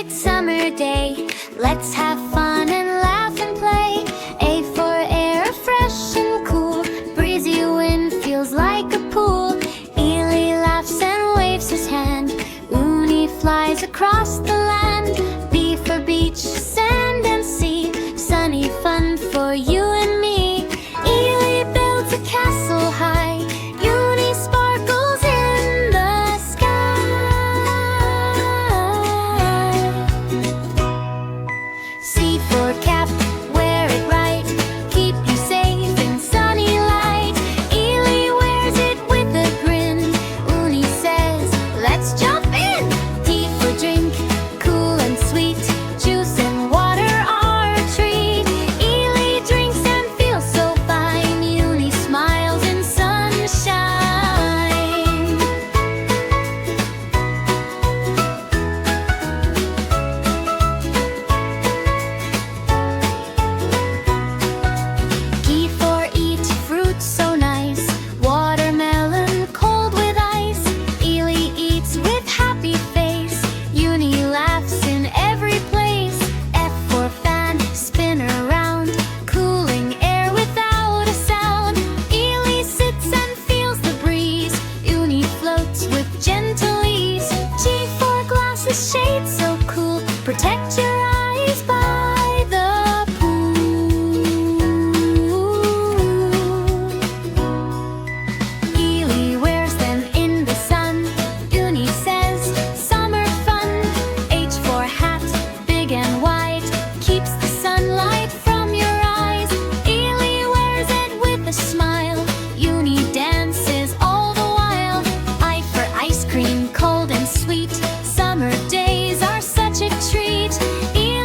It's summer day, let's have fun and laugh and play. A for air, fresh and cool. Breezy wind feels like a pool. Eli laughs and waves his hand. Uni flies across the land. B for beach, sand and sea. Sunny fun for you and me. Eli builds a castle high. Uni sparkles in the sky. C for cap, wear it right. Keep you safe in sunny light. Eli wears it with a grin. Uni says, let's jump in. D for drink, cool and sweet. Juice and water are a treat. Eli drinks and feels so fine. Uni smiles in sunshine. E for eat, fruit so nice. Watermelon cold with ice. Eli eats with happy face. Uni laughs in every place. F for fan, spin around. Cooling air without a sound. Eli sits and feels the breeze. Uni floats with gentle ease. G for glasses, shade so cool. Protect your eyes by the pool. Eli wears them in the sun. Uni says, summer fun. H for hat, big and wide. Keeps the sunlight from your eyes. Eli wears it with a smile. Uni dances all the while. I for ice cream, cold and sweet. Summer days are such a treat. Eli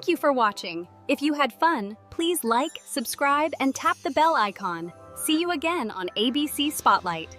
Thank you for watching. If you had fun, please like, subscribe, and tap the bell icon. See you again on ABC Spotlight.